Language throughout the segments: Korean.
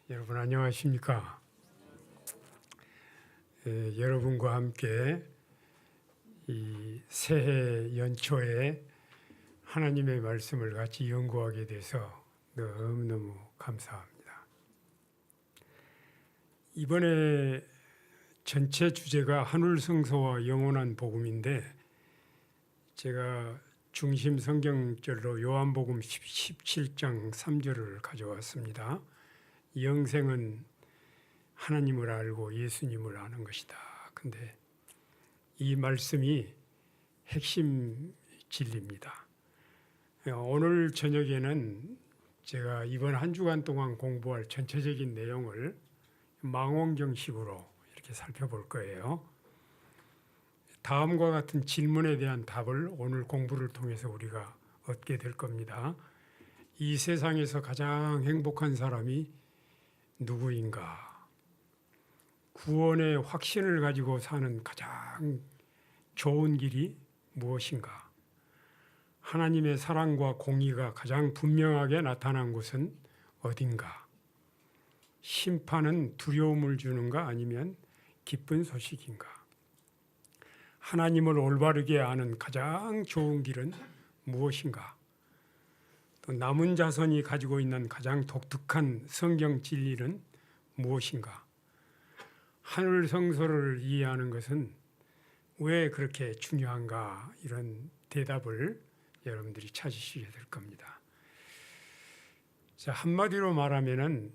여러분 안녕하십니까? 여러분과 함께 이 새해 연초에 하나님의 말씀을 같이 연구하게 돼서 너무너무 감사합니다. 이번에 전체 주제가 하늘성소와 영원한 복음인데 제가 중심 성경절로 요한복음 17장 3절을 가져왔습니다. 영생은 하나님을 알고 예수님을 아는 것이다. 근데 이 말씀이 핵심 진리입니다. 오늘 저녁에는 제가 이번 한 주간 동안 공부할 전체적인 내용을 망원경식으로 이렇게 살펴볼 거예요. 다음과 같은 질문에 대한 답을 오늘 공부를 통해서 우리가 얻게 될 겁니다. 이 세상에서 가장 행복한 사람이 누구인가? 구원의 확신을 가지고 사는 가장 좋은 길이 무엇인가? 하나님의 사랑과 공의가 가장 분명하게 나타난 곳은 어딘가? 심판은 두려움을 주는가 아니면 기쁜 소식인가? 하나님을 올바르게 아는 가장 좋은 길은 무엇인가? 또 남은 자손이 가지고 있는 가장 독특한 성경 진리는 무엇인가? 하늘 성소를 이해하는 것은 왜 그렇게 중요한가? 이런 대답을 여러분들이 찾으시게 될 겁니다. 자, 한마디로 말하면은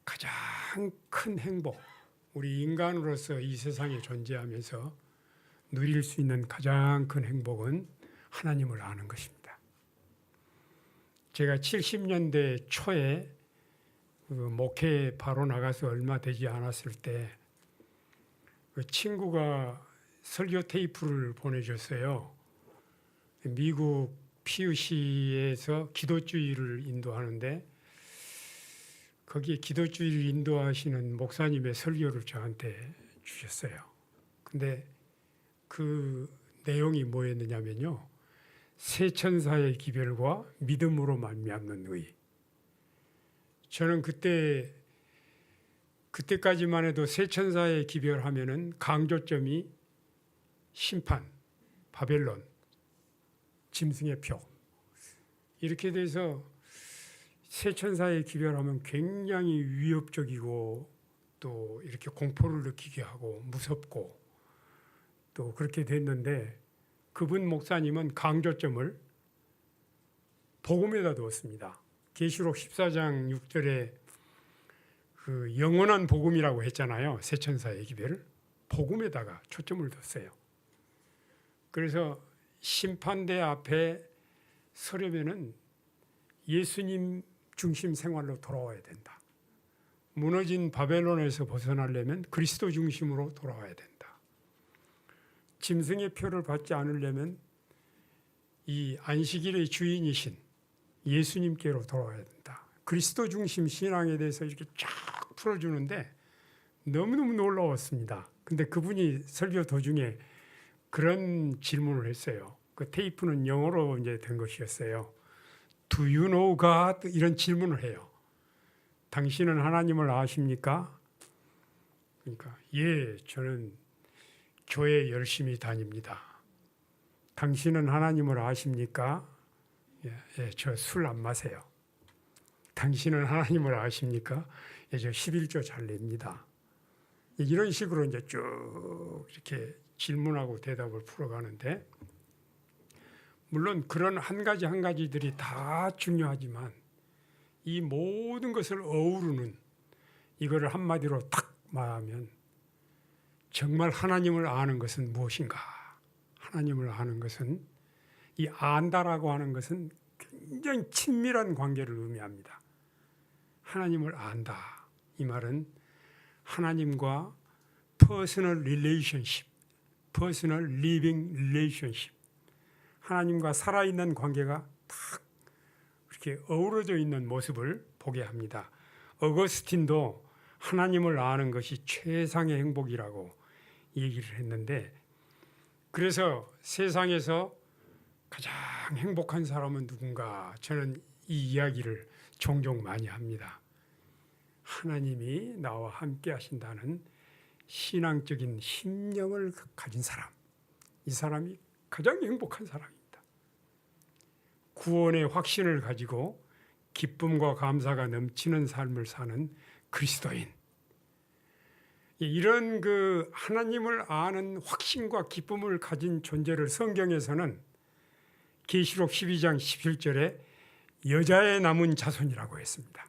가장 큰 행복, 우리 인간으로서 이 세상에 존재하면서 누릴 수 있는 가장 큰 행복은 하나님을 아는 것입니다. 제가 70년대 초에 목회에 바로 나가서 얼마 되지 않았을 때 그 친구가 설교 테이프를 보내줬어요. 미국 PUC에서 기도주의를 인도하는데 거기에 기도주의를 인도하시는 목사님의 설교를 저한테 주셨어요. 근데 그 내용이 뭐였느냐면요. 세 천사의 기별과 믿음으로 말미암는 의. 저는 그때까지만 해도 세 천사의 기별하면은 강조점이 심판, 바벨론, 짐승의 표. 이렇게 돼서 세 천사의 기별하면 굉장히 위협적이고 또 이렇게 공포를 느끼게 하고 무섭고 또 그렇게 됐는데 그분 목사님은 강조점을 복음에다 두었습니다. 계시록 14장 6절에 그 영원한 복음이라고 했잖아요. 세 천사의 기별을 복음에다가 초점을 뒀어요. 그래서 심판대 앞에 서려면은 예수님 중심 생활로 돌아와야 된다. 무너진 바벨론에서 벗어나려면 그리스도 중심으로 돌아와야 된다. 짐승의 표를 받지 않으려면 이 안식일의 주인이신 예수님께로 돌아와야 된다. 그리스도 중심 신앙에 대해서 이렇게 쫙 풀어주는데 너무너무 놀라웠습니다. 근데 그분이 설교 도중에 그런 질문을 했어요. 그 테이프는 영어로 이제 된 것이었어요. Do you know God? 이런 질문을 해요. 당신은 하나님을 아십니까? 그러니까 예, 저는 교회 열심히 다닙니다. 당신은 하나님을 아십니까? 예, 저 술 안 마세요. 당신은 하나님을 아십니까? 예, 저 11조 잘 냅니다. 이런 식으로 이제 쭉 이렇게 질문하고 대답을 풀어가는데 물론 그런 한 가지 한 가지들이 다 중요하지만 이 모든 것을 어우르는 이거를 한마디로 딱 말하면 정말 하나님을 아는 것은 무엇인가? 하나님을 아는 것은 이 안다라고 하는 것은 굉장히 친밀한 관계를 의미합니다. 하나님을 안다. 이 말은 하나님과 personal relationship, personal living relationship. 하나님과 살아있는 관계가 딱 이렇게 어우러져 있는 모습을 보게 합니다. 어거스틴도 하나님을 아는 것이 최상의 행복이라고 얘기를 했는데 그래서 세상에서 가장 행복한 사람은 누군가 저는 이 이야기를 종종 많이 합니다. 하나님이 나와 함께 하신다는 신앙적인 신념을 가진 사람, 이 사람이 가장 행복한 사람입니다. 구원의 확신을 가지고 기쁨과 감사가 넘치는 삶을 사는 그리스도인, 이런 그 하나님을 아는 확신과 기쁨을 가진 존재를 성경에서는 계시록 12장 17절에 여자의 남은 자손이라고 했습니다.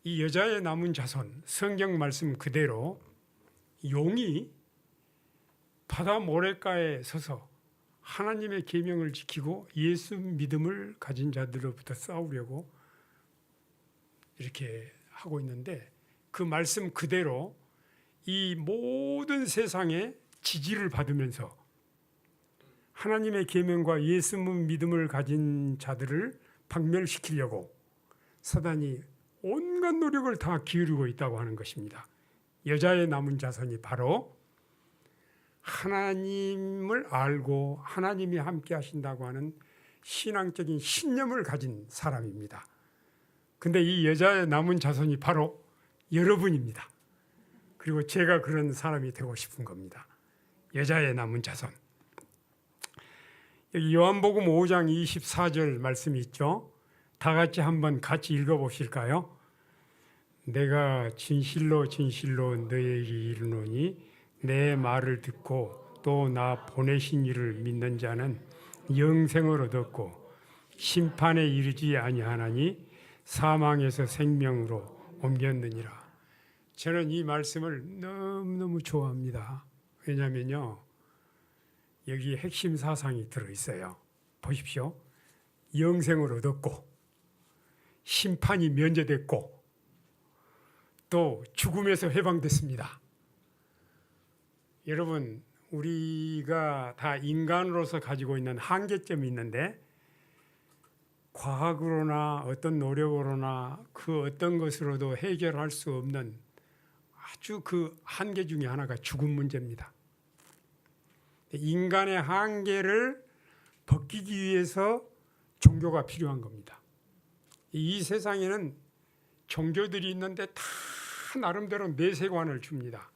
이 여자의 남은 자손, 성경 말씀 그대로 용이 바다 모래가에 서서 하나님의 계명을 지키고 예수 믿음을 가진 자들로부터 싸우려고 이렇게 하고 있는데, 그 말씀 그대로 이 모든 세상에 지지를 받으면서 하나님의 계명과 예수 믿음을 가진 자들을 박멸시키려고 사단이 온갖 노력을 다 기울이고 있다고 하는 것입니다. 여자의 남은 자손이 바로 하나님을 알고 하나님이 함께 하신다고 하는 신앙적인 신념을 가진 사람입니다. 근데 이 여자의 남은 자손이 바로 여러분입니다. 그리고 제가 그런 사람이 되고 싶은 겁니다. 여자의 남은 자손. 여기 요한복음 5장 24절 말씀이 있죠. 다 같이 같이 읽어보실까요? 내가 진실로 진실로 너에게 이르노니 내 말을 듣고 또 나 보내신 이를 믿는 자는 영생을 얻었고 심판에 이르지 아니하나니 사망에서 생명으로 옮겼느니라. 저는 이 말씀을 너무너무 좋아합니다. 왜냐하면요, 여기 핵심 사상이 들어있어요. 보십시오. 영생을 얻었고 심판이 면제됐고 또 죽음에서 해방됐습니다. 여러분, 우리가 다 인간으로서 가지고 있는 한계점이 있는데 과학으로나 어떤 노력으로나 그 어떤 것으로도 해결할 수 없는 아주 그 한계 중에 하나가 죽음 문제입니다. 인간의 한계를 벗기기 위해서 종교가 필요한 겁니다. 이 세상에는 종교들이 있는데 다 나름대로 내세관을 줍니다.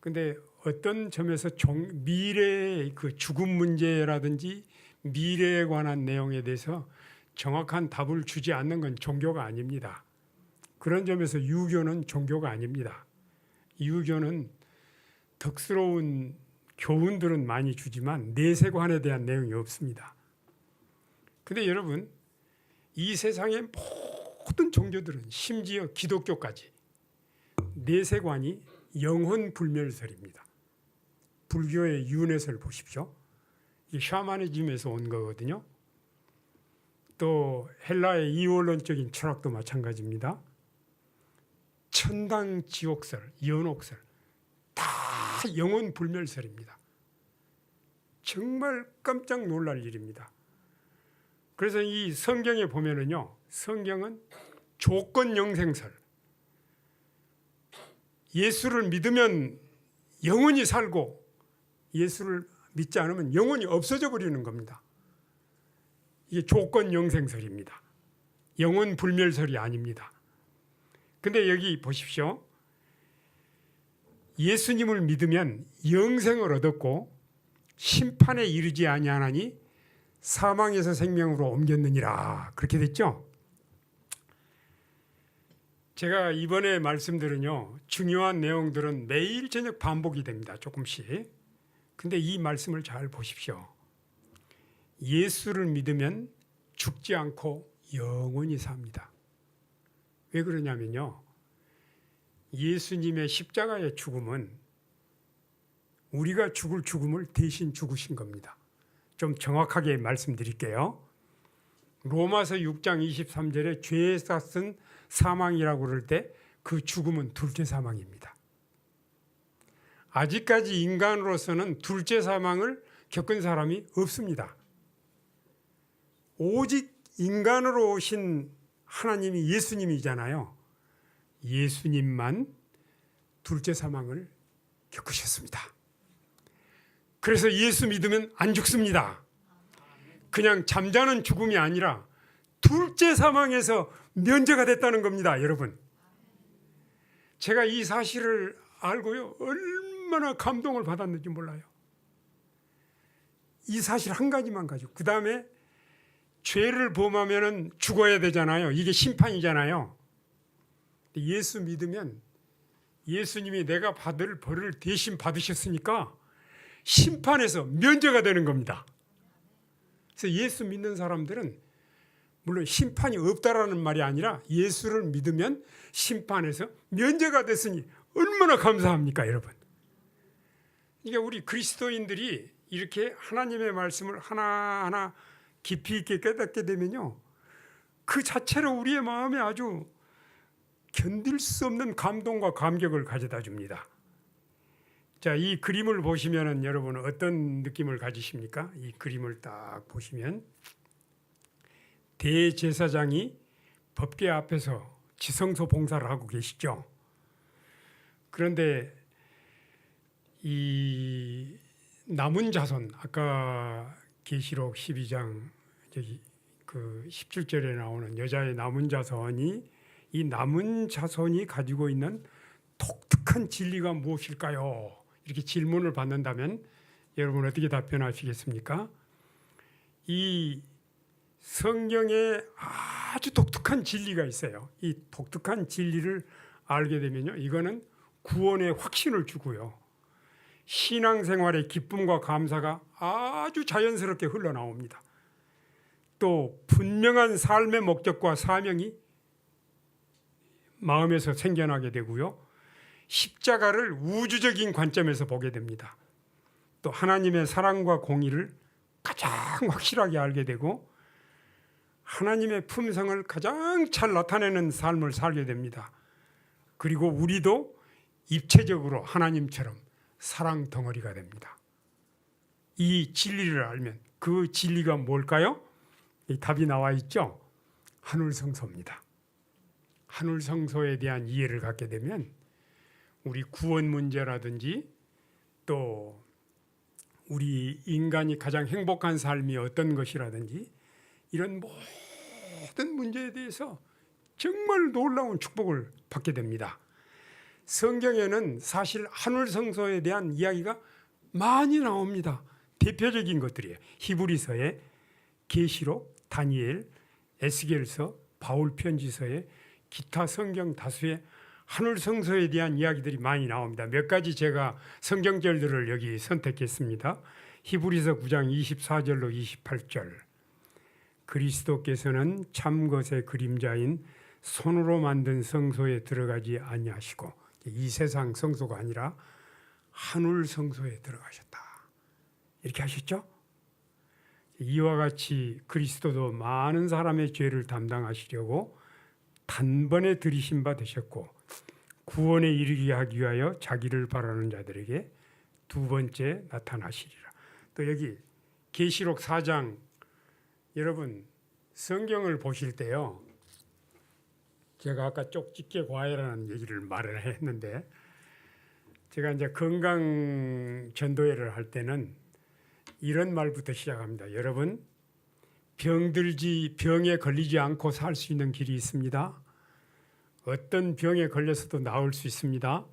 근데 어떤 점에서 미래의 그 죽음 문제라든지 미래에 관한 내용에 대해서 정확한 답을 주지 않는 건 종교가 아닙니다. 그런 점에서 유교는 종교가 아닙니다. 유교는 덕스러운 교훈들은 많이 주지만 내세관에 대한 내용이 없습니다. 근데 여러분, 이 세상의 모든 종교들은 심지어 기독교까지 내세관이 영혼 불멸설입니다. 불교의 윤회설 보십시오. 이 샤머니즘에서 온 거거든요. 또 헬라의 이원론적인 철학도 마찬가지입니다. 천당 지옥설, 연옥설 다 영혼 불멸설입니다. 정말 깜짝 놀랄 일입니다. 그래서 이 성경에 보면은요, 성경은 조건 영생설, 예수를 믿으면 영원히 살고 예수를 믿지 않으면 영원히 없어져 버리는 겁니다. 이게 조건 영생설입니다. 영혼 불멸설이 아닙니다. 근데 여기 보십시오. 예수님을 믿으면 영생을 얻었고 심판에 이르지 아니하나니 사망에서 생명으로 옮겼느니라. 그렇게 됐죠? 제가 이번에 말씀들은요, 중요한 내용들은 매일 저녁 반복이 됩니다. 조금씩. 근데 이 말씀을 잘 보십시오. 예수를 믿으면 죽지 않고 영원히 삽니다. 왜 그러냐면요, 예수님의 십자가의 죽음은 우리가 죽을 죽음을 대신 죽으신 겁니다. 좀 정확하게 말씀드릴게요. 로마서 6장 23절에 죄에 쌌은 사망이라고 그럴 때 그 죽음은 둘째 사망입니다. 아직까지 인간으로서는 둘째 사망을 겪은 사람이 없습니다. 오직 인간으로 오신 하나님이 예수님이잖아요. 예수님만 둘째 사망을 겪으셨습니다. 그래서 예수 믿으면 안 죽습니다. 그냥 잠자는 죽음이 아니라 둘째 사망에서 면제가 됐다는 겁니다, 여러분. 제가 이 사실을 알고요, 얼마나 감동을 받았는지 몰라요. 이 사실 한 가지만 가지고, 그 다음에 죄를 범하면 죽어야 되잖아요. 이게 심판이잖아요. 예수 믿으면 예수님이 내가 받을 벌을 대신 받으셨으니까 심판에서 면제가 되는 겁니다. 그래서 예수 믿는 사람들은 물론 심판이 없다라는 말이 아니라 예수를 믿으면 심판에서 면제가 됐으니 얼마나 감사합니까, 여러분. 그러니까 우리 그리스도인들이 이렇게 하나님의 말씀을 하나하나 깊이 있게 깨닫게 되면요, 그 자체로 우리의 마음에 아주 견딜 수 없는 감동과 감격을 가져다 줍니다. 자, 이 그림을 보시면은 여러분은 어떤 느낌을 가지십니까? 이 그림을 딱 보시면 대제사장이 법궤 앞에서 지성소 봉사를 하고 계시죠. 그런데 이 남은 자손, 아까 계시록 12장 그 17절에 나오는 여자의 남은 자손이, 이 남은 자손이 가지고 있는 독특한 진리가 무엇일까요? 이렇게 질문을 받는다면 여러분 어떻게 답변하시겠습니까? 이 성경에 아주 독특한 진리가 있어요. 이 독특한 진리를 알게 되면요, 이거는 구원의 확신을 주고요, 신앙생활의 기쁨과 감사가 아주 자연스럽게 흘러나옵니다. 또 분명한 삶의 목적과 사명이 마음에서 생겨나게 되고요, 십자가를 우주적인 관점에서 보게 됩니다. 또 하나님의 사랑과 공의를 가장 확실하게 알게 되고 하나님의 품성을 가장 잘 나타내는 삶을 살게 됩니다. 그리고 우리도 입체적으로 하나님처럼 사랑 덩어리가 됩니다. 이 진리를 알면, 그 진리가 뭘까요? 이 답이 나와 있죠. 하늘성소입니다. 하늘성소에 대한 이해를 갖게 되면 우리 구원 문제라든지 또 우리 인간이 가장 행복한 삶이 어떤 것이라든지 이런 모든 문제에 대해서 정말 놀라운 축복을 받게 됩니다. 성경에는 사실 하늘성소에 대한 이야기가 많이 나옵니다. 대표적인 것들이에요. 히브리서에, 계시록, 다니엘, 에스겔서, 바울 편지서에 기타 성경 다수의 하늘성소에 대한 이야기들이 많이 나옵니다. 몇 가지 제가 성경절들을 여기 선택했습니다. 히브리서 9장 24절로 28절. 그리스도께서는 참것의 그림자인 손으로 만든 성소에 들어가지 아니하시고, 이 세상 성소가 아니라 하늘 성소에 들어가셨다, 이렇게 하셨죠. 이와 같이 그리스도도 많은 사람의 죄를 담당하시려고 단번에 들이신 바 되셨고 구원에 이르게 하기 위하여 자기를 바라는 자들에게 두 번째 나타나시리라. 또 여기 계시록 4장, 여러분 성경을 보실 때요, 제가 아까 쪽집게 과외라는 얘기를 말을 했는데, 제가 이제 건강 전도회를 할 때는 이런 말부터 시작합니다. 여러분, 병에 걸리지 않고 살 수 있는 길이 있습니다. 어떤 병에 걸려서도 나을 수 있습니다.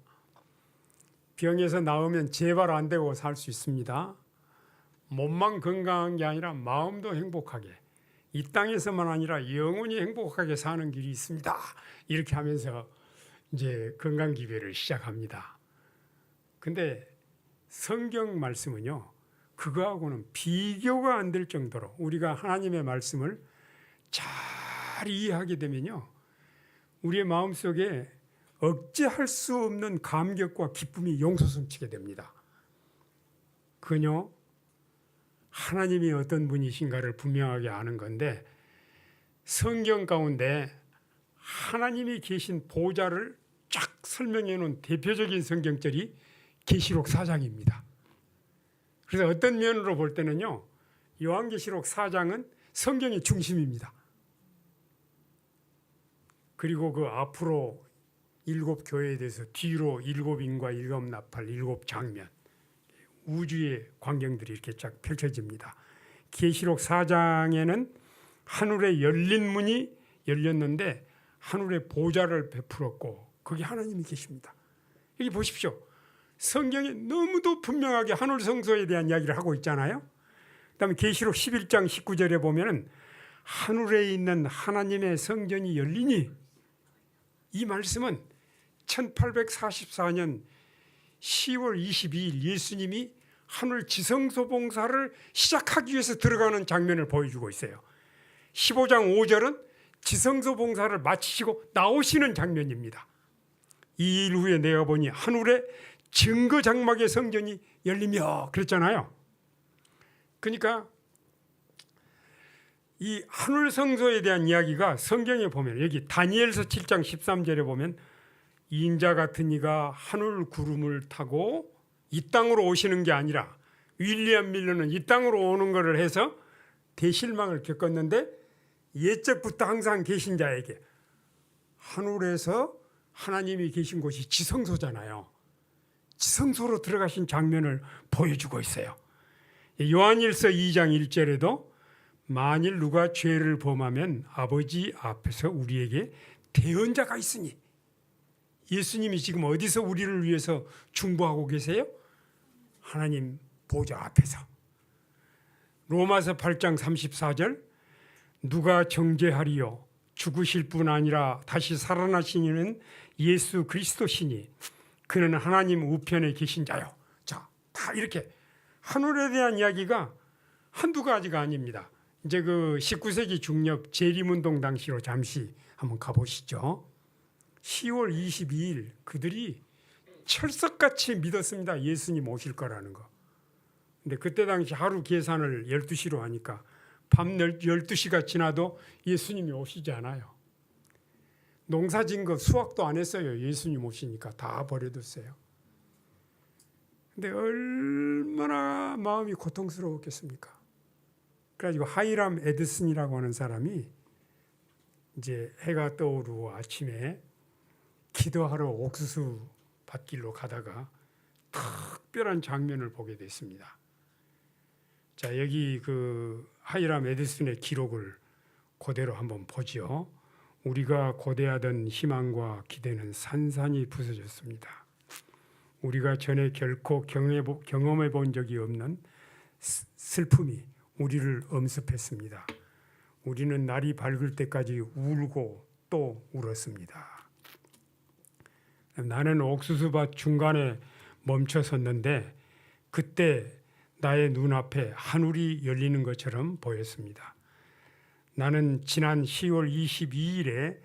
병에서 나으면 재발 안 되고 살 수 있습니다. 몸만 건강한 게 아니라 마음도 행복하게, 이 땅에서만 아니라 영원히 행복하게 사는 길이 있습니다. 이렇게 하면서 이제 건강 기회를 시작합니다. 근데 성경 말씀은요, 그거하고는 비교가 안 될 정도로 우리가 하나님의 말씀을 잘 이해하게 되면요, 우리의 마음속에 억제할 수 없는 감격과 기쁨이 용솟음치게 됩니다. 그녀 하나님이 어떤 분이신가를 분명하게 아는 건데, 성경 가운데 하나님이 계신 보좌를 쫙 설명해 놓은 대표적인 성경절이 계시록 4장입니다. 그래서 어떤 면으로 볼 때는요, 요한계시록 4장은 성경의 중심입니다. 그리고 그 앞으로 7교회에 대해서 뒤로 7인과 7나팔, 7장면, 우주의 광경들이 이렇게 쫙 펼쳐집니다. 계시록 4장에는 하늘에 열린 문이 열렸는데 하늘의 보좌를 베풀었고 거기 하나님이 계십니다. 여기 보십시오. 성경에 너무도 분명하게 하늘 성소에 대한 이야기를 하고 있잖아요. 그다음에 계시록 11장 19절에 보면은 하늘에 있는 하나님의 성전이 열리니, 이 말씀은 1844년 10월 22일 예수님이 하늘 지성소 봉사를 시작하기 위해서 들어가는 장면을 보여주고 있어요. 15장 5절은 지성소 봉사를 마치시고 나오시는 장면입니다. 이 일 후에 내가 보니 하늘에 증거 장막의 성전이 열리며 그랬잖아요. 그러니까 이 하늘 성소에 대한 이야기가 성경에 보면, 여기 다니엘서 7장 13절에 보면 인자 같은 이가 하늘 구름을 타고 이 땅으로 오시는 게 아니라 윌리엄 밀러는 이 땅으로 오는 것을 해서 대실망을 겪었는데, 옛적부터 항상 계신 자에게 하늘에서 하나님이 계신 곳이 지성소잖아요. 지성소로 들어가신 장면을 보여주고 있어요. 요한일서 2장 1절에도 만일 누가 죄를 범하면 아버지 앞에서 우리에게 대언자가 있으니, 예수님이 지금 어디서 우리를 위해서 중보하고 계세요? 하나님 보좌 앞에서. 로마서 8장 34절 누가 정죄하리요? 죽으실 뿐 아니라 다시 살아나신 이는 예수 그리스도시니 그는 하나님 우편에 계신 자요. 자, 다 이렇게 하늘에 대한 이야기가 한두 가지가 아닙니다. 이제 그 19세기 중엽 재림운동 당시로 잠시 한번 가보시죠. 10월 22일 그들이 철석같이 믿었습니다. 예수님 오실 거라는 거. 근데 그때 당시 하루 계산을 12시로 하니까 밤 12시가 지나도 예수님이 오시지 않아요. 농사 진 거 수확도 안 했어요. 예수님 오시니까 다 버려뒀어요. 근데 얼마나 마음이 고통스러웠겠습니까? 그래가지고 하이람 에드슨이라고 하는 사람이 이제 해가 떠오르고 아침에 기도하러 옥수수 밭길로 가다가 특별한 장면을 보게 됐습니다. 자, 여기 그 하이람 에드슨의 기록을 그대로 한번 보죠. 우리가 고대하던 희망과 기대는 산산이 부서졌습니다. 우리가 전에 결코 경험해 본 적이 없는 슬픔이 우리를 엄습했습니다. 우리는 날이 밝을 때까지 울고 또 울었습니다. 나는 옥수수밭 중간에 멈춰 섰는데 그때 나의 눈앞에 하늘이 열리는 것처럼 보였습니다. 나는 지난 10월 22일에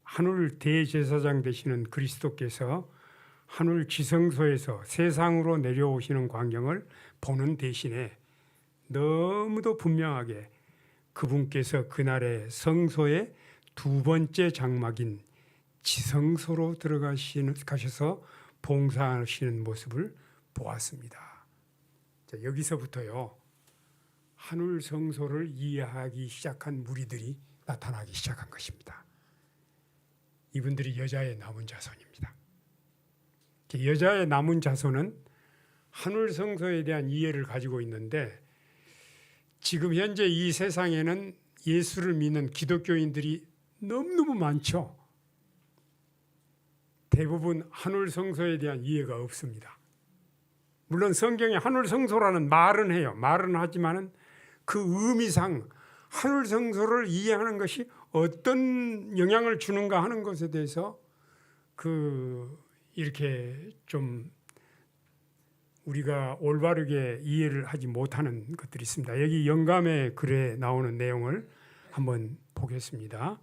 하늘 대제사장 되시는 그리스도께서 하늘 지성소에서 세상으로 내려오시는 광경을 보는 대신에 너무도 분명하게 그분께서 그날의 성소의 두 번째 장막인 지성소로 가셔서 봉사하시는 모습을 보았습니다. 자, 여기서부터요, 하늘 성소를 이해하기 시작한 무리들이 나타나기 시작한 것입니다. 이분들이 여자의 남은 자손입니다. 여자의 남은 자손은 하늘 성소에 대한 이해를 가지고 있는데, 지금 현재 이 세상에는 예수를 믿는 기독교인들이 너무너무 많죠. 대부분 하늘 성소에 대한 이해가 없습니다. 물론 성경에 하늘 성소라는 말은 해요. 말은 하지만은 그 의미상 하늘 성소를 이해하는 것이 어떤 영향을 주는가 하는 것에 대해서 이렇게 좀 우리가 올바르게 이해를 하지 못하는 것들이 있습니다. 여기 영감의 글에 나오는 내용을 한번 보겠습니다.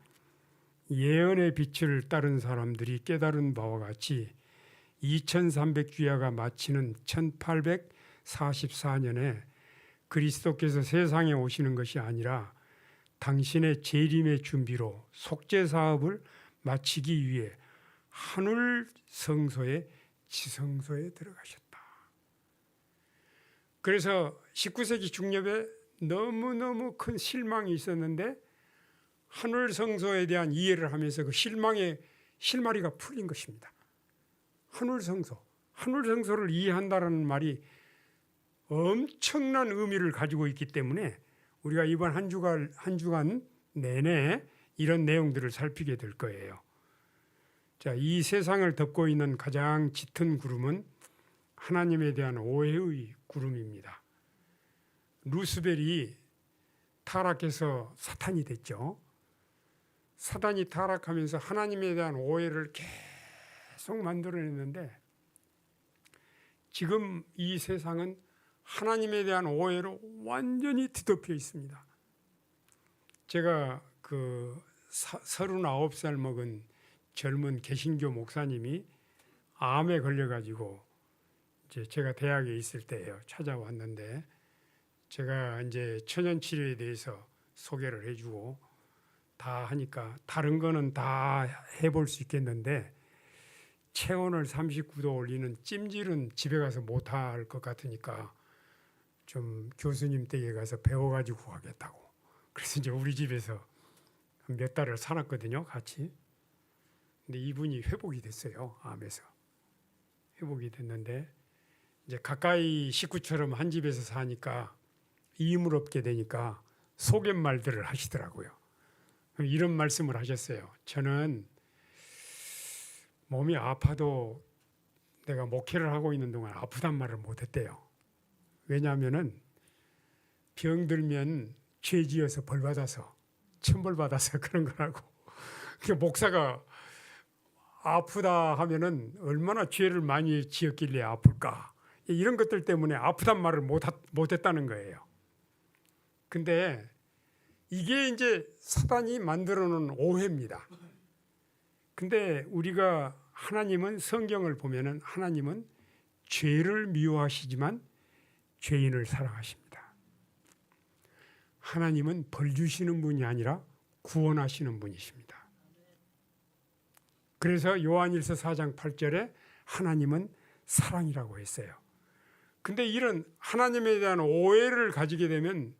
예언의 빛을 따른 사람들이 깨달은 바와 같이 2300주야가 마치는 1844년에 그리스도께서 세상에 오시는 것이 아니라 당신의 재림의 준비로 속죄 사업을 마치기 위해 하늘 성소의 지성소에 들어가셨다. 그래서 19세기 중엽에 너무너무 큰 실망이 있었는데 하늘 성소에 대한 이해를 하면서 그 실마리가 풀린 것입니다. 하늘 성소를 이해한다라는 말이 엄청난 의미를 가지고 있기 때문에 우리가 이번 한 주간 내내 이런 내용들을 살피게 될 거예요. 자, 이 세상을 덮고 있는 가장 짙은 구름은 하나님에 대한 오해의 구름입니다. 루스벨이 타락해서 사탄이 됐죠. 사탄이 타락하면서 하나님에 대한 오해를 계속 만들어냈는데 지금 이 세상은 하나님에 대한 오해로 완전히 뒤덮여 있습니다. 제가 39살 먹은 젊은 개신교 목사님이 암에 걸려가지고 이제 제가 대학에 있을 때예요. 찾아왔는데 제가 이제 천연 치료에 대해서 소개를 해주고 다 하니까 다른 거는 다 해볼 수 있겠는데 체온을 39도 올리는 찜질은 집에 가서 못할 것 같으니까 좀 교수님 댁에 가서 배워가지고 가겠다고. 그래서 이제 우리 집에서 몇 달을 살았거든요, 같이. 근데 이분이 회복이 됐어요, 암에서. 회복이 됐는데 이제 가까이 식구처럼 한 집에서 사니까 이임을 얻게 되니까 속갯말들을 하시더라고요. 이런 말씀을 하셨어요. 저는 몸이 아파도 내가 목회를 하고 있는 동안 아프단 말을 못했대요. 왜냐하면은 병들면 죄지어서 벌받아서 천벌받아서 그런 거라고. 목사가 아프다 하면은 얼마나 죄를 많이 지었길래 아플까. 이런 것들 때문에 아프단 말을 못했다는 거예요. 근데 이게 이제 사단이 만들어 놓은 오해입니다. 근데 우리가 하나님은 성경을 보면은 하나님은 죄를 미워하시지만 죄인을 사랑하십니다. 하나님은 벌 주시는 분이 아니라 구원하시는 분이십니다. 그래서 요한일서 4장 8절에 하나님은 사랑이라고 했어요. 근데 이런 하나님에 대한 오해를 가지게 되면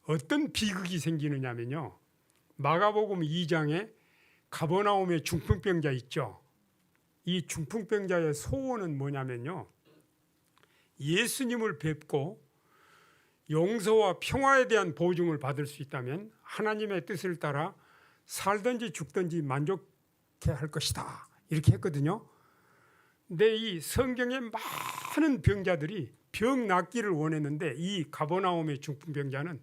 어떤 비극이 생기느냐면요. 마가복음 2장에 가버나움의 중풍병자 있죠. 이 중풍병자의 소원은 뭐냐면요. 예수님을 뵙고 용서와 평화에 대한 보증을 받을 수 있다면 하나님의 뜻을 따라 살든지 죽든지 만족해 할 것이다. 이렇게 했거든요. 근데 이 성경에 많은 병자들이 병 낫기를 원했는데 이 가버나움의 중풍병자는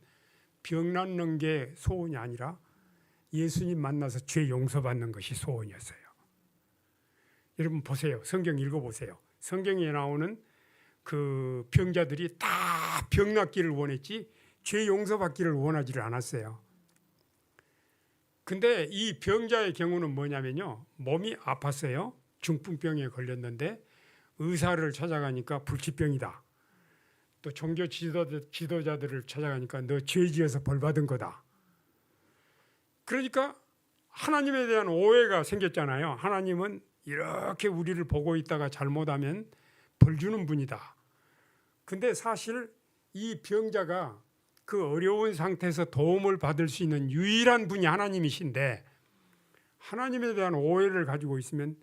병 낫는 게 소원이 아니라 예수님 만나서 죄 용서받는 것이 소원이었어요. 여러분 보세요. 성경 읽어보세요. 성경에 나오는 그 병자들이 다 병 낫기를 원했지 죄 용서받기를 원하지를 않았어요. 근데 이 병자의 경우는 뭐냐면요. 몸이 아팠어요. 중풍병에 걸렸는데 의사를 찾아가니까 불치병이다. 또 종교 지도자들을 찾아가니까 너 죄지어서 벌받은 거다. 그러니까 하나님에 대한 오해가 생겼잖아요. 하나님은 이렇게 우리를 보고 있다가 잘못하면 벌 주는 분이다. 근데 사실 이 병자가 그 어려운 상태에서 도움을 받을 수 있는 유일한 분이 하나님이신데 하나님에 대한 오해를 가지고 있으면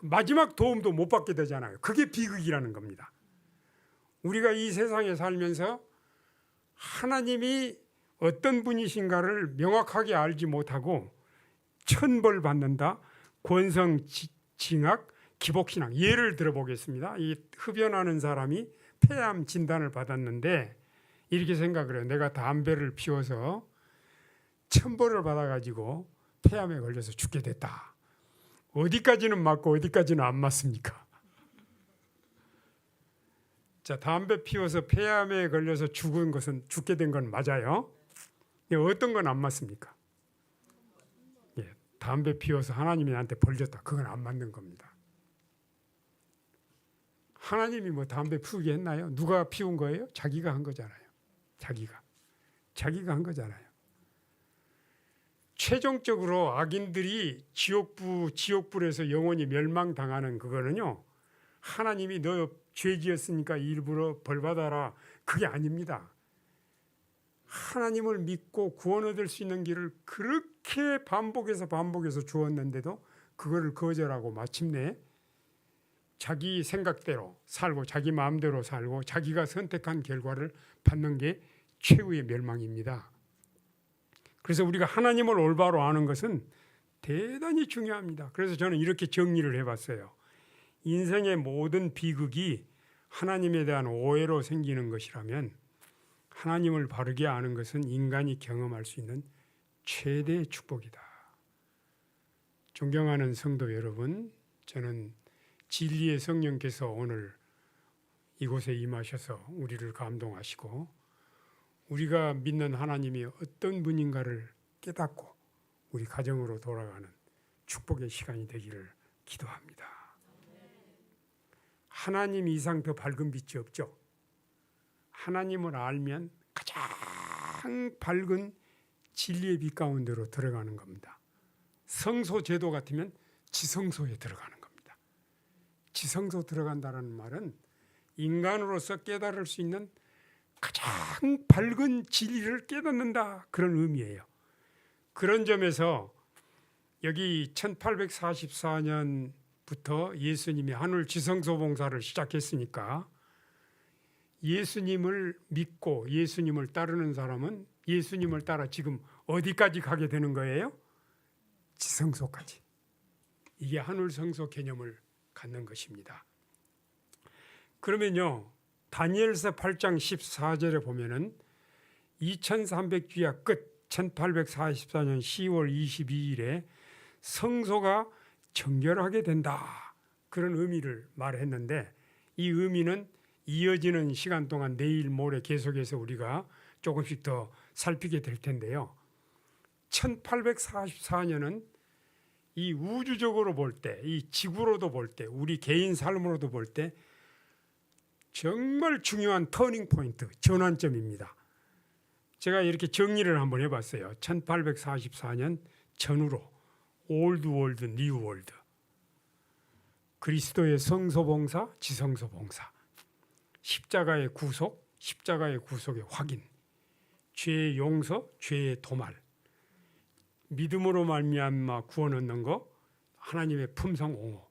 마지막 도움도 못 받게 되잖아요. 그게 비극이라는 겁니다. 우리가 이 세상에 살면서 하나님이 어떤 분이신가를 명확하게 알지 못하고 천벌 받는다, 권성징악, 기복신앙. 예를 들어보겠습니다. 이 흡연하는 사람이 폐암 진단을 받았는데 이렇게 생각을 해요. 내가 담배를 피워서 천벌을 받아가지고 폐암에 걸려서 죽게 됐다. 어디까지는 맞고 어디까지는 안 맞습니까? 자, 담배 피워서 폐암에 걸려서 죽게 된 건 맞아요. 어떤 건 안 맞습니까? 예, 담배 피워서 하나님이 나한테 벌 줬다. 그건 안 맞는 겁니다. 하나님이 뭐 담배 피우게 했나요? 누가 피운 거예요? 자기가 한 거잖아요. 자기가 한 거잖아요. 최종적으로 악인들이 지옥불에서 영원히 멸망당하는 그거는요. 하나님이 너 죄 지었으니까 일부러 벌 받아라. 그게 아닙니다. 하나님을 믿고 구원 얻을 수 있는 길을 그렇게 반복해서 주었는데도 그거를 거절하고 마침내 자기 생각대로 살고 자기 마음대로 살고 자기가 선택한 결과를 받는 게 최후의 멸망입니다. 그래서 우리가 하나님을 올바로 아는 것은 대단히 중요합니다. 그래서 저는 이렇게 정리를 해봤어요. 인생의 모든 비극이 하나님에 대한 오해로 생기는 것이라면 하나님을 바르게 아는 것은 인간이 경험할 수 있는 최대의 축복이다. 존경하는 성도 여러분, 저는 진리의 성령께서 오늘 이곳에 임하셔서 우리를 감동하시고 우리가 믿는 하나님이 어떤 분인가를 깨닫고 우리 가정으로 돌아가는 축복의 시간이 되기를 기도합니다. 하나님 이상 더 밝은 빛이 없죠. 하나님을 알면 가장 밝은 진리의 빛 가운데로 들어가는 겁니다. 성소 제도 같으면 지성소에 들어가는 겁니다. 지성소 들어간다는 말은 인간으로서 깨달을 수 있는 가장 밝은 진리를 깨닫는다, 그런 의미예요. 그런 점에서 여기 1844년부터 예수님이 하늘 지성소 봉사를 시작했으니까 예수님을 믿고 예수님을 따르는 사람은 예수님을 따라 지금 어디까지 가게 되는 거예요? 지성소까지. 이게 하늘 성소 개념을 갖는 것입니다. 그러면요, 다니엘서 8장 14절에 보면은 2300주야 끝 1844년 10월 22일에 성소가 정결하게 된다, 그런 의미를 말했는데 이 의미는 이어지는 시간 동안 내일 모레 계속해서 우리가 조금씩 더 살피게 될 텐데요. 1844년은 이 우주적으로 볼 때, 이 지구로도 볼 때, 우리 개인 삶으로도 볼 때 정말 중요한 터닝 포인트, 전환점입니다. 제가 이렇게 정리를 한번 해봤어요. 1844년 전후로 올드 월드, 뉴 월드, 그리스도의 성소봉사, 지성소봉사, 십자가의 구속, 십자가의 구속의 확인, 죄의 용서, 죄의 도말, 믿음으로 말미암아 구원 얻는 거, 하나님의 품성 옹호,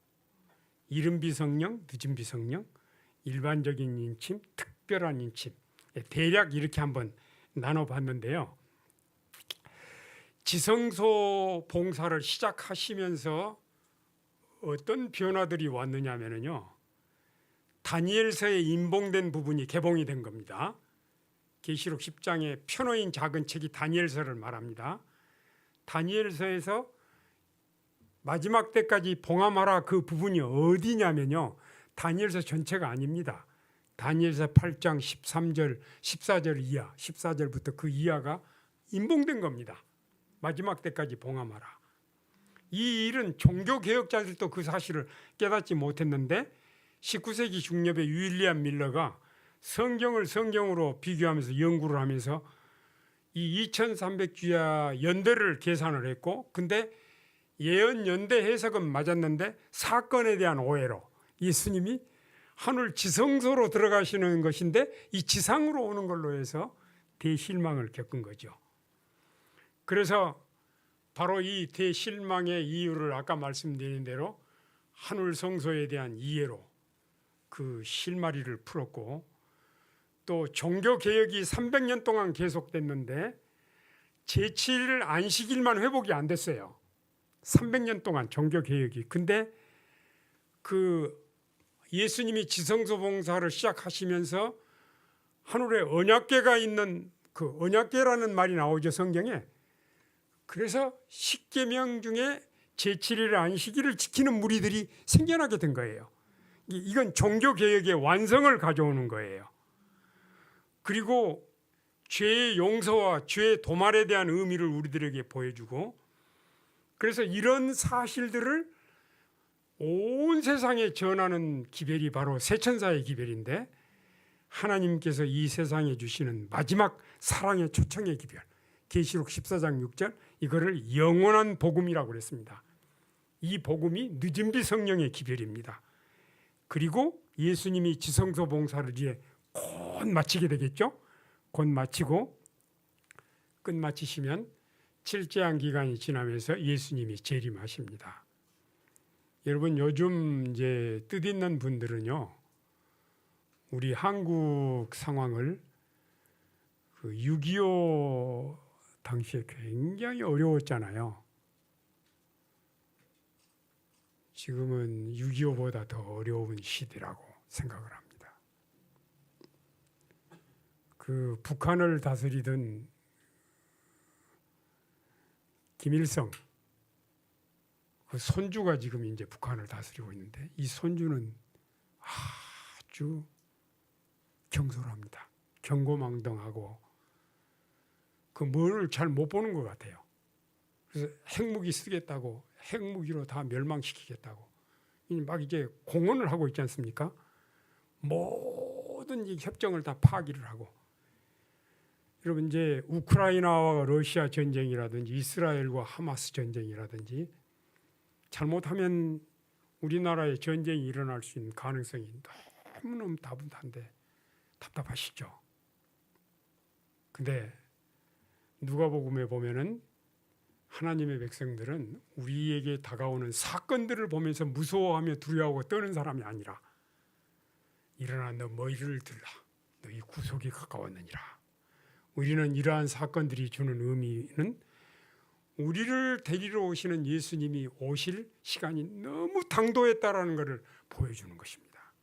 이른 비성령, 늦은 비성령, 일반적인 인침, 특별한 인침, 대략 이렇게 한번 나눠봤는데요. 지성소 봉사를 시작하시면서 어떤 변화들이 왔느냐면요, 다니엘서에 인봉된 부분이 개봉이 된 겁니다. 계시록 10장에 표놓인 작은 책이 다니엘서를 말합니다. 다니엘서에서 마지막 때까지 봉함하라, 그 부분이 어디냐면요, 다니엘서 전체가 아닙니다. 다니엘서 8장 13절, 14절 이하, 14절부터 그 이하가 인봉된 겁니다. 마지막 때까지 봉함하라. 이 일은 종교개혁자들도 그 사실을 깨닫지 못했는데 19세기 중엽의 윌리엄 밀러가 성경을 성경으로 비교하면서 연구를 하면서 이 2300주야 연대를 계산을 했고, 근데 예언 연대 해석은 맞았는데 사건에 대한 오해로 예수님이 하늘 지성소로 들어가시는 것인데 이 지상으로 오는 걸로 해서 대실망을 겪은 거죠. 그래서 바로 이 대실망의 이유를 아까 말씀드린 대로 하늘 성소에 대한 이해로 그 실마리를 풀었고, 또 종교개혁이 300년 동안 계속됐는데 제7일 안식일만 회복이 안 됐어요. 300년 동안 종교개혁이. 근데 그 예수님이 지성소 봉사를 시작하시면서 하늘에 언약궤가 있는, 그 언약궤라는 말이 나오죠, 성경에. 그래서 십계명 중에 제7일 안식일을 지키는 무리들이 생겨나게 된 거예요. 이건 종교개혁의 완성을 가져오는 거예요. 그리고 죄의 용서와 죄의 도말에 대한 의미를 우리들에게 보여주고, 그래서 이런 사실들을 온 세상에 전하는 기별이 바로 새천사의 기별인데, 하나님께서 이 세상에 주시는 마지막 사랑의 초청의 기별, 계시록 14장 6절, 이거를 영원한 복음이라고 그랬습니다. 이 복음이 늦은비 성령의 기별입니다. 그리고 예수님이 지성소 봉사를 이제 곧 마치게 되겠죠. 곧 마치고 끝마치시면 칠제한 기간이 지나면서 예수님이 재림하십니다. 여러분, 요즘 이제 뜻있는 분들은요, 우리 한국 상황을 그 6.25 당시에 굉장히 어려웠잖아요. 지금은 6.25보다 더 어려운 시대라고 생각을 합니다. 그 북한을 다스리던 김일성 그 손주가 지금 이제 북한을 다스리고 있는데 이 손주는 아주 경솔합니다. 경고망동하고 그 뭘 잘 못 보는 것 같아요. 그래서 핵무기 쓰겠다고 핵무기로 다 멸망시키겠다고 막 이제 공언을 하고 있지 않습니까? 모든 이 협정을 다 파기를 하고 여러분 이제 우크라이나와 러시아 전쟁이라든지 이스라엘과 하마스 전쟁이라든지 잘못하면 우리나라에 전쟁이 일어날 수 있는 가능성이 너무너무 다분한데 답답하시죠? 근데 누가복음에 보면은 하나님의 백성들은 우리에게 다가오는 사건들을 보면서 무서워하며 두려워하고 떠는 사람이 아니라 일어나 너 머리를 들라 너희 구속이 가까웠느니라. 우리는 이러한 사건들이 주는 의미는 우리를 데리러 오시는 예수님이 오실 시간이 너무 당도했다라는 것을 보여주는 것입니다.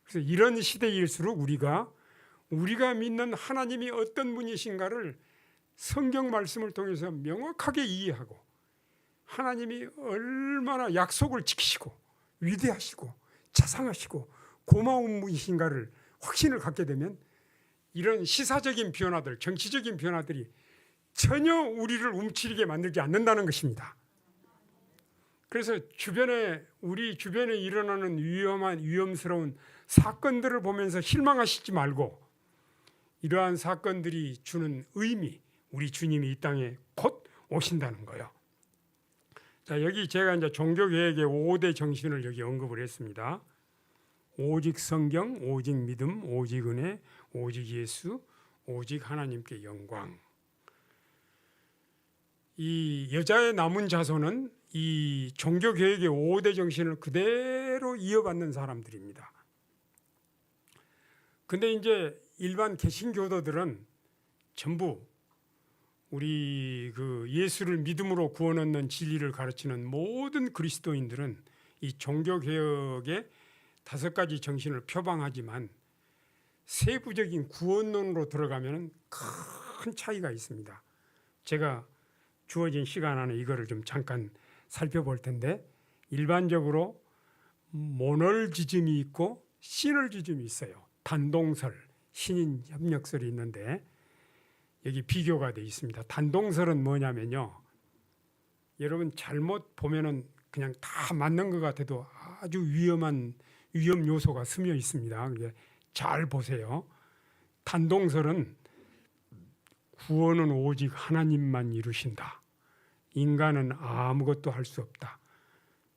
그래서 이런 시대일수록 우리가 믿는 하나님이 어떤 분이신가를 성경 말씀을 통해서 명확하게 이해하고 하나님이 얼마나 약속을 지키시고 위대하시고 자상하시고 고마운 분이신가를 확신을 갖게 되면 이런 시사적인 변화들, 정치적인 변화들이 전혀 우리를 움츠리게 만들지 않는다는 것입니다. 그래서 우리 주변에 일어나는 위험스러운 사건들을 보면서 실망하시지 말고 이러한 사건들이 주는 의미, 우리 주님이 이 땅에 곧 오신다는 거예요. 자, 여기 제가 이제 종교개혁의 5대 정신을 여기 언급을 했습니다. 오직 성경, 오직 믿음, 오직 은혜, 오직 예수, 오직 하나님께 영광. 이 여자의 남은 자손은 이 종교개혁의 5대 정신을 그대로 이어받는 사람들입니다. 근데 이제 일반 개신교도들은 전부 우리 그 예수를 믿음으로 구원 얻는 진리를 가르치는 모든 그리스도인들은 이 종교개혁의 5가지 정신을 표방하지만 세부적인 구원론으로 들어가면 큰 차이가 있습니다. 제가 주어진 시간 안에 이거를 좀 잠깐 살펴볼 텐데 일반적으로 모널지즘이 있고 시널지즘이 있어요. 단동설, 신인 협력설이 있는데 여기 비교가 되어 있습니다. 단동설은 뭐냐면요. 여러분 잘못 보면은 그냥 다 맞는 것 같아도 아주 위험 요소가 스며 있습니다. 잘 보세요. 단동설은 구원은 오직 하나님만 이루신다. 인간은 아무것도 할 수 없다.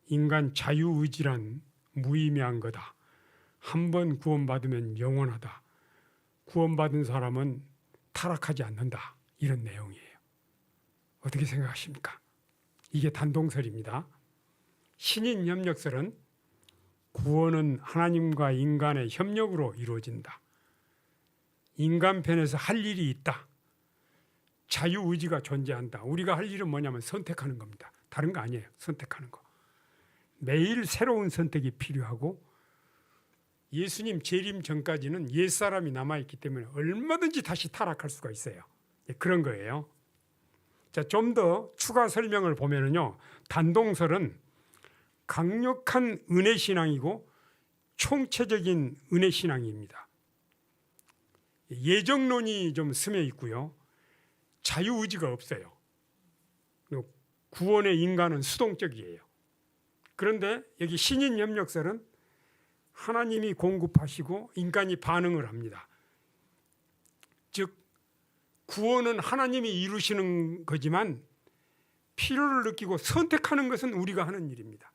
인간 자유의지란 무의미한 거다. 한 번 구원받으면 영원하다. 구원받은 사람은 타락하지 않는다. 이런 내용이에요. 어떻게 생각하십니까? 이게 단동설입니다. 신인 협력설은 구원은 하나님과 인간의 협력으로 이루어진다. 인간 편에서 할 일이 있다. 자유의지가 존재한다. 우리가 할 일은 뭐냐면 선택하는 겁니다. 다른 거 아니에요. 선택하는 거. 매일 새로운 선택이 필요하고 예수님 재림 전까지는 옛사람이 남아있기 때문에 얼마든지 다시 타락할 수가 있어요. 그런 거예요. 자, 좀 더 추가 설명을 보면은요. 단동설은 강력한 은혜신앙이고 총체적인 은혜신앙입니다. 예정론이 좀 스며 있고요. 자유의지가 없어요. 구원의 인간은 수동적이에요. 그런데 여기 신인협력설은 하나님이 공급하시고 인간이 반응을 합니다. 즉 구원은 하나님이 이루시는 거지만 필요를 느끼고 선택하는 것은 우리가 하는 일입니다.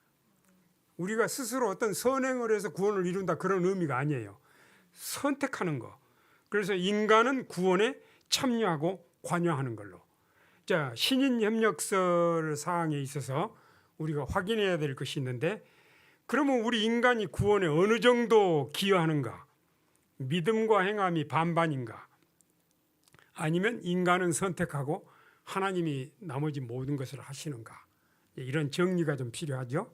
우리가 스스로 어떤 선행을 해서 구원을 이룬다 그런 의미가 아니에요. 선택하는 거. 그래서 인간은 구원에 참여하고 관여하는 걸로. 자, 신인협력설 사항에 있어서 우리가 확인해야 될 것이 있는데 그러면 우리 인간이 구원에 어느 정도 기여하는가? 믿음과 행함이 반반인가? 아니면 인간은 선택하고 하나님이 나머지 모든 것을 하시는가? 이런 정리가 좀 필요하죠.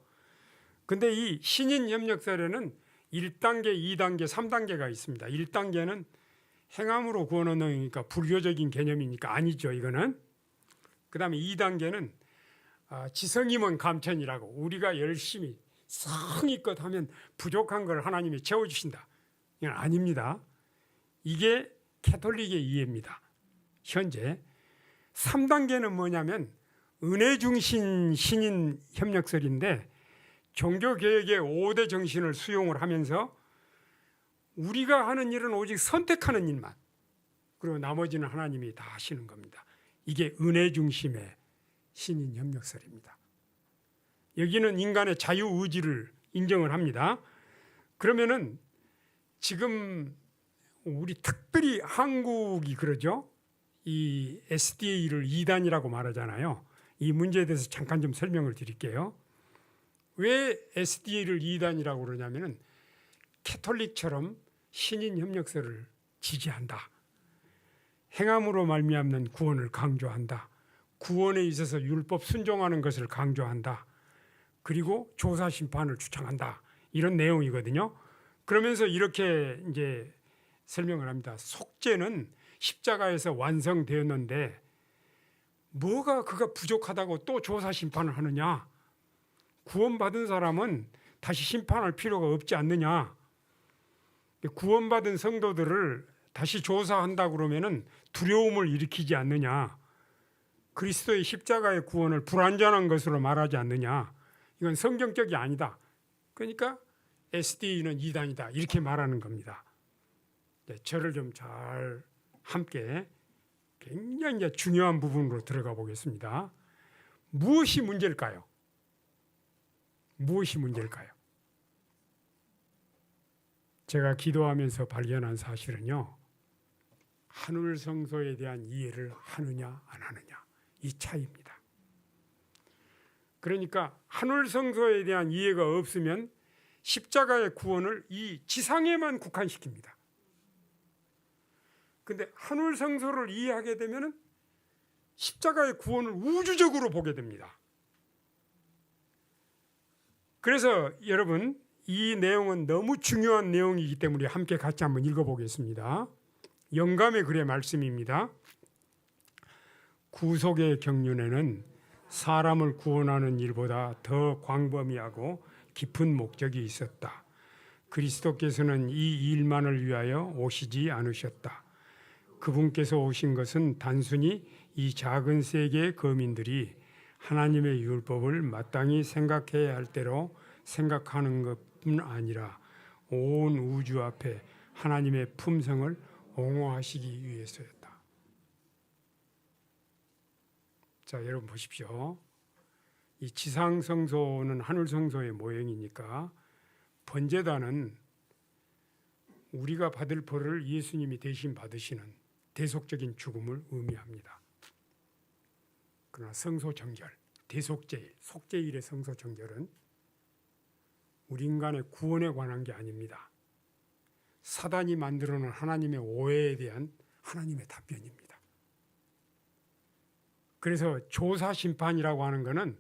근데 이 신인 협력설에는 1단계, 2단계, 3단계가 있습니다. 1단계는 행함으로 구원 얻으니까 불교적인 개념이니까 아니죠, 이거는. 그다음에 2단계는 지성임은 감천이라고, 우리가 열심히 성의껏 하면 부족한 걸 하나님이 채워주신다. 이건 아닙니다. 이게 캐톨릭의 이해입니다. 현재 3단계는 뭐냐면 은혜 중심 신인 협력설인데, 종교개혁의 5대 정신을 수용을 하면서 우리가 하는 일은 오직 선택하는 일만, 그리고 나머지는 하나님이 다 하시는 겁니다. 이게 은혜 중심의 신인 협력설입니다. 여기는 인간의 자유의지를 인정을 합니다. 그러면은 지금 우리 특별히 한국이 그러죠. 이 SDA를 2단이라고 말하잖아요. 이 문제에 대해서 잠깐 좀 설명을 드릴게요. 왜 SDA를 2단이라고 그러냐면은 캐톨릭처럼 신인 협력설을 지지한다. 행함으로 말미암는 구원을 강조한다. 구원에 있어서 율법 순종하는 것을 강조한다. 그리고 조사 심판을 주창한다. 이런 내용이거든요. 그러면서 이렇게 이제 설명을 합니다. 속죄는 십자가에서 완성되었는데 뭐가 그가 부족하다고 또 조사 심판을 하느냐? 구원받은 사람은 다시 심판할 필요가 없지 않느냐? 구원받은 성도들을 다시 조사한다 그러면은 두려움을 일으키지 않느냐? 그리스도의 십자가의 구원을 불완전한 것으로 말하지 않느냐? 이건 성경적이 아니다. 그러니까 SD는 2단이다. 이렇게 말하는 겁니다. 네, 저를 좀 잘 함께 굉장히 이제 중요한 부분으로 들어가 보겠습니다. 무엇이 문제일까요? 무엇이 문제일까요? 제가 기도하면서 발견한 사실은요, 한울 성소에 대한 이해를 하느냐 안 하느냐, 이 차이입니다. 그러니까 한울 성소에 대한 이해가 없으면 십자가의 구원을 이 지상에만 국한시킵니다. 근데 한울 성소를 이해하게 되면 십자가의 구원을 우주적으로 보게 됩니다. 그래서 여러분, 이 내용은 너무 중요한 내용이기 때문에 함께 같이 한번 읽어보겠습니다. 영감의 글의 말씀입니다. 구속의 경륜에는 사람을 구원하는 일보다 더 광범위하고 깊은 목적이 있었다. 그리스도께서는 이 일만을 위하여 오시지 않으셨다. 그분께서 오신 것은 단순히 이 작은 세계의 거민들이 하나님의 율법을 마땅히 생각해야 할 대로 생각하는 것뿐 아니라 온 우주 앞에 하나님의 품성을 옹호하시기 위해서였다. 자, 여러분 보십시오. 이 지상 성소는 하늘 성소의 모형이니까 번제단은 우리가 받을 벌을 예수님이 대신 받으시는 대속적인 죽음을 의미합니다. 그러나 성소 정결, 대속제일, 속제일의 성소 정결은 우리 인간의 구원에 관한 게 아닙니다. 사단이 만들어 놓은 하나님의 오해에 대한 하나님의 답변입니다. 그래서 조사 심판이라고 하는 것은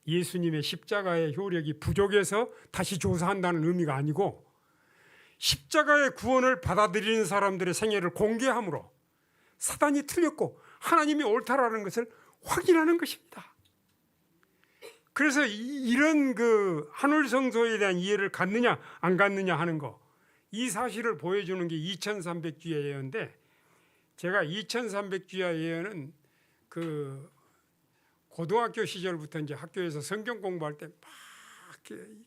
예수님의 십자가의 효력이 부족해서 다시 조사한다는 의미가 아니고, 십자가의 구원을 받아들이는 사람들의 생애를 공개함으로 사단이 틀렸고 하나님이 옳다라는 것을 확인하는 것입니다. 그래서 이런 그 한울 성소에 대한 이해를 갖느냐 안 갖느냐 하는 거, 이 사실을 보여주는 게 2300주야 예언인데, 제가 2300주야 예언은 그 고등학교 시절부터 이제 학교에서 성경 공부할 때 막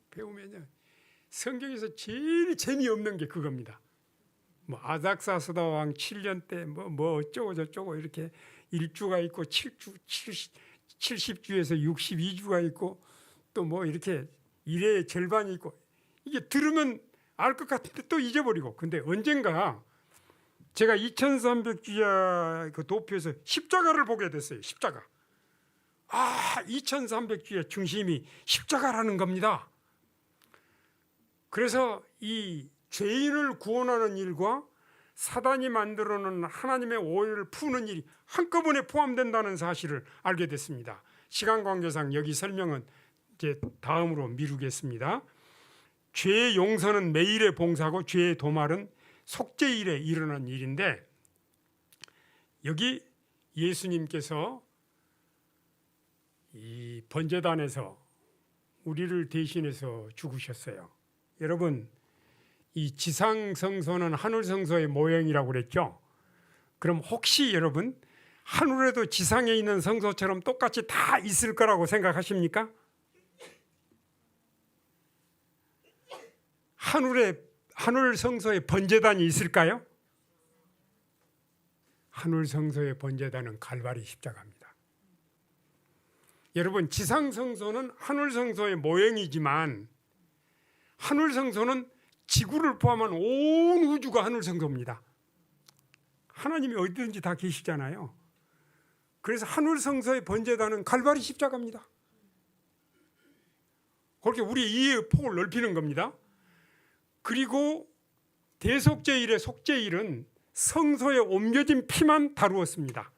배우면요, 성경에서 제일 재미없는 게 그겁니다. 뭐 아닥사스다 왕 7년 때 뭐 어쩌고 저쩌고 이렇게 1주가 있고 70주에서 62주가 있고 또 뭐 이렇게 일의 절반이 있고, 이게 들으면 알 것 같은데 또 잊어버리고. 근데 언젠가 제가 2300주야 그 도표에서 십자가를 보게 됐어요. 십자가. 2300주의 중심이 십자가라는 겁니다. 그래서 이 죄인을 구원하는 일과 사단이 만들어놓은 하나님의 오해를 푸는 일이 한꺼번에 포함된다는 사실을 알게 됐습니다. 시간 관계상 여기 설명은 이제 다음으로 미루겠습니다. 죄의 용서는 매일의 봉사고 죄의 도말은 속죄일에 일어난 일인데, 여기 예수님께서 이 번제단에서 우리를 대신해서 죽으셨어요. 여러분, 이 지상성소는 하늘성소의 모형이라고 그랬죠. 그럼 혹시 여러분 하늘에도 지상에 있는 성소처럼 똑같이 다 있을 거라고 생각하십니까? 하늘 성소에 번제단이 있을까요? 하늘 성소의 번제단은 갈바리 십자가입니다. 여러분, 지상 성소는 하늘 성소의 모형이지만 하늘 성소는 지구를 포함한 온 우주가 하늘 성소입니다. 하나님이 어디든지 다 계시잖아요. 그래서 하늘 성소의 번제단은 갈바리 십자가입니다. 그렇게 우리의 이해의 폭을 넓히는 겁니다. 그리고 대속죄일의 속죄일은 성소에 옮겨진 피만 다루었습니다.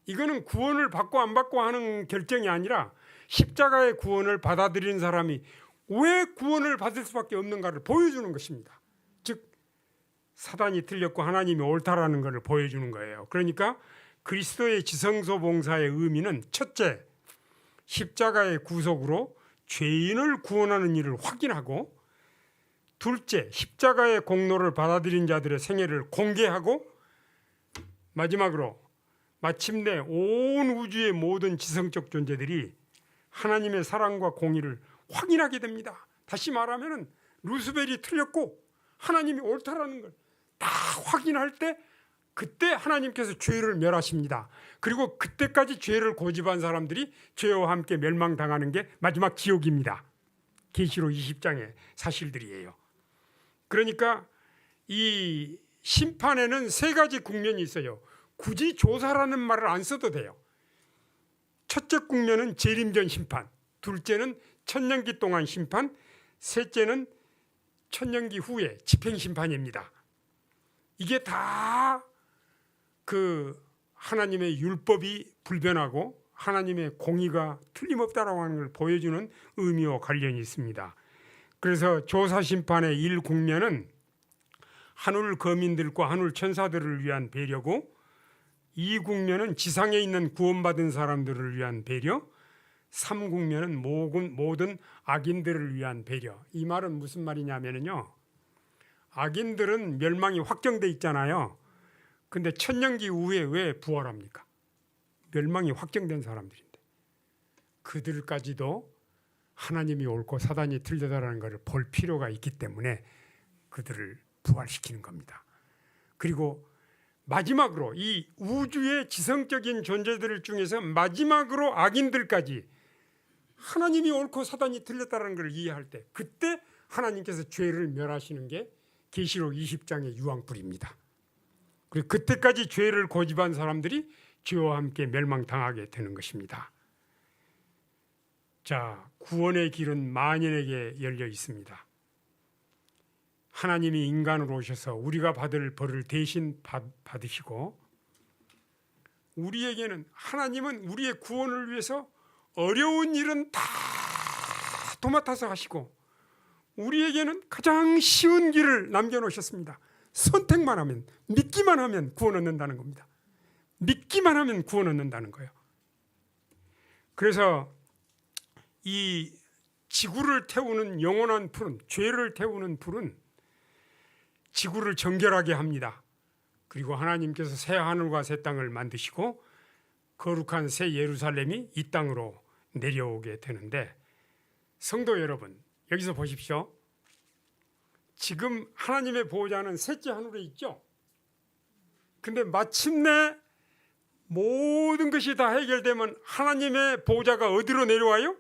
이거는 구원을 받고 안 받고 하는 결정이 아니라 십자가의 구원을 받아들이는 사람이 왜 구원을 받을 수밖에 없는가를 보여주는 것입니다. 즉 사단이 틀렸고 하나님이 옳다라는 것을 보여주는 거예요. 그러니까 그리스도의 지성소 봉사의 의미는 첫째, 십자가의 구속으로 죄인을 구원하는 일을 확인하고, 둘째, 십자가의 공로를 받아들인 자들의 생애를 공개하고, 마지막으로 마침내 온 우주의 모든 지성적 존재들이 하나님의 사랑과 공의를 확인하게 됩니다. 다시 말하면 루스벨이 틀렸고 하나님이 옳다라는 걸 다 확인할 때, 그때 하나님께서 죄를 멸하십니다. 그리고 그때까지 죄를 고집한 사람들이 죄와 함께 멸망당하는 게 마지막 지옥입니다. 계시록 20장의 사실들이에요. 그러니까 이 심판에는 세 가지 국면이 있어요. 굳이 조사라는 말을 안 써도 돼요. 첫째 국면은 재림전 심판, 둘째는 천년기 동안 심판, 셋째는 천년기 후에 집행심판입니다. 이게 다 그 하나님의 율법이 불변하고 하나님의 공의가 틀림없다라고 하는 걸 보여주는 의미와 관련이 있습니다. 그래서 조사심판의 1국면은 하늘 거민들과 하늘 천사들을 위한 배려고, 2국면은 지상에 있는 구원받은 사람들을 위한 배려, 3국면은 모든 악인들을 위한 배려. 이 말은 무슨 말이냐면요, 악인들은 멸망이 확정돼 있잖아요. 근데 천년기 후에 왜 부활합니까? 멸망이 확정된 사람들인데. 그들까지도 하나님이 옳고 사단이 틀리다라는 것을 볼 필요가 있기 때문에 그들을 부활시키는 겁니다. 그리고 마지막으로 이 우주의 지성적인 존재들 중에서 마지막으로 악인들까지 하나님이 옳고 사단이 틀렸다는 걸 이해할 때, 그때 하나님께서 죄를 멸하시는 게 계시록 20장의 유황불입니다. 그리고 그때까지 죄를 고집한 사람들이 죄와 함께 멸망당하게 되는 것입니다. 자, 구원의 길은 만인에게 열려 있습니다. 하나님이 인간으로 오셔서 우리가 받을 벌을 대신 받으시고, 우리에게는, 하나님은 우리의 구원을 위해서 어려운 일은 다 도맡아서 하시고 우리에게는 가장 쉬운 길을 남겨놓으셨습니다. 선택만 하면, 믿기만 하면 구원 얻는다는 겁니다. 믿기만 하면 구원 얻는다는 거예요. 그래서 이 지구를 태우는 영원한 불은, 죄를 태우는 불은 지구를 정결하게 합니다. 그리고 하나님께서 새 하늘과 새 땅을 만드시고 거룩한 새 예루살렘이 이 땅으로 내려오게 되는데, 성도 여러분, 여기서 보십시오. 지금 하나님의 보호자는 셋째 하늘에 있죠. 근데 마침내 모든 것이 다 해결되면 하나님의 보호자가 어디로 내려와요?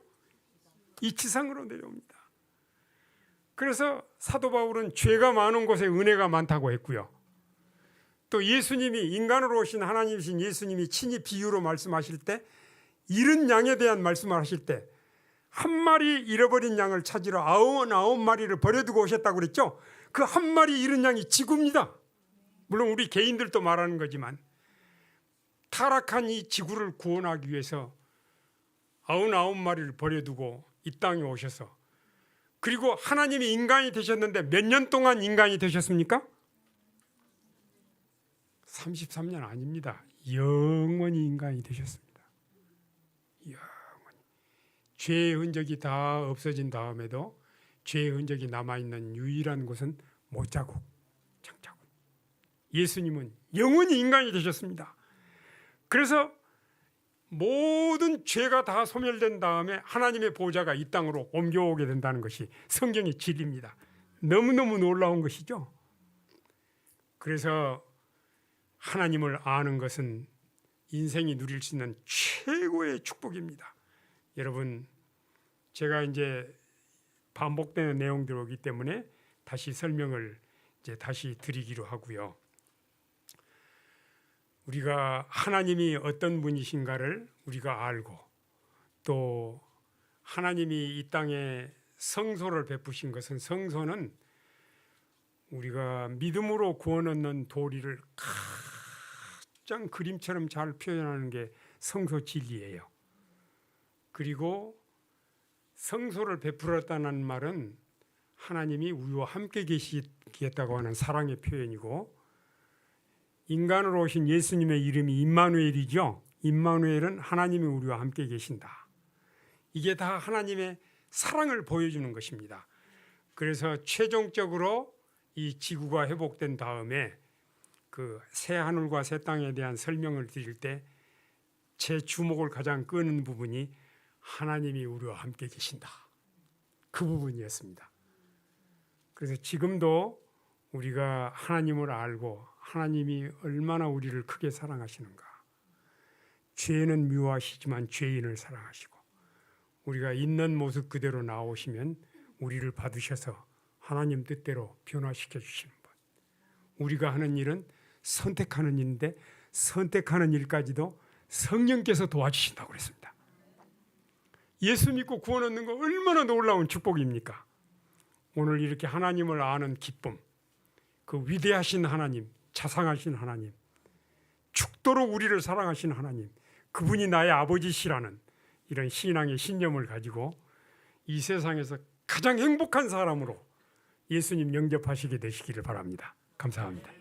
이 지상으로 내려옵니다. 그래서 사도 바울은 죄가 많은 곳에 은혜가 많다고 했고요. 또 예수님이, 인간으로 오신 하나님이신 예수님이 친히 비유로 말씀하실 때, 잃은 양에 대한 말씀을 하실 때, 한 마리 잃어버린 양을 찾으러 99마리를 버려두고 오셨다고 그랬죠. 그 한 마리 잃은 양이 지구입니다. 물론 우리 개인들도 말하는 거지만, 타락한 이 지구를 구원하기 위해서 99마리를 버려두고 이 땅에 오셔서, 그리고 하나님이 인간이 되셨는데 몇 년 동안 인간이 되셨습니까? 33년 아닙니다. 영원히 인간이 되셨습니다. 영원히. 죄의 흔적이 다 없어진 다음에도 죄의 흔적이 남아있는 유일한 곳은 못자국, 장자국. 예수님은 영원히 인간이 되셨습니다. 그래서 모든 죄가 다 소멸된 다음에 하나님의 보좌가 이 땅으로 옮겨오게 된다는 것이 성경의 진리입니다. 너무너무 놀라운 것이죠. 그래서 하나님을 아는 것은 인생이 누릴 수 있는 최고의 축복입니다. 여러분, 제가 이제 반복되는 내용들이기 때문에 다시 설명을 이제 다시 드리기로 하고요. 우리가 하나님이 어떤 분이신가를 우리가 알고, 또 하나님이 이 땅에 성소를 베푸신 것은, 성소는 우리가 믿음으로 구원 얻는 도리를 가장 그림처럼 잘 표현하는 게 성소 진리예요. 그리고 성소를 베풀었다는 말은 하나님이 우리와 함께 계시겠다고 하는 사랑의 표현이고, 인간으로 오신 예수님의 이름이 임마누엘이죠. 임마누엘은 하나님이 우리와 함께 계신다. 이게 다 하나님의 사랑을 보여주는 것입니다. 그래서 최종적으로 이 지구가 회복된 다음에 그 새 하늘과 새 땅에 대한 설명을 드릴 때 제 주목을 가장 끄는 부분이 하나님이 우리와 함께 계신다. 그 부분이었습니다. 그래서 지금도 우리가 하나님을 알고 하나님이 얼마나 우리를 크게 사랑하시는가. 죄는 미워하시지만 죄인을 사랑하시고, 우리가 있는 모습 그대로 나오시면 우리를 받으셔서 하나님 뜻대로 변화시켜 주시는 분. 우리가 하는 일은 선택하는 일인데, 선택하는 일까지도 성령께서 도와주신다고 그랬습니다. 예수 믿고 구원 얻는 거 얼마나 놀라운 축복입니까? 오늘 이렇게 하나님을 아는 기쁨, 그 위대하신 하나님, 자상하신 하나님, 죽도록 우리를 사랑하신 하나님, 그분이 나의 아버지시라는 이런 신앙의 신념을 가지고 이 세상에서 가장 행복한 사람으로 예수님 영접하시게 되시기를 바랍니다. 감사합니다.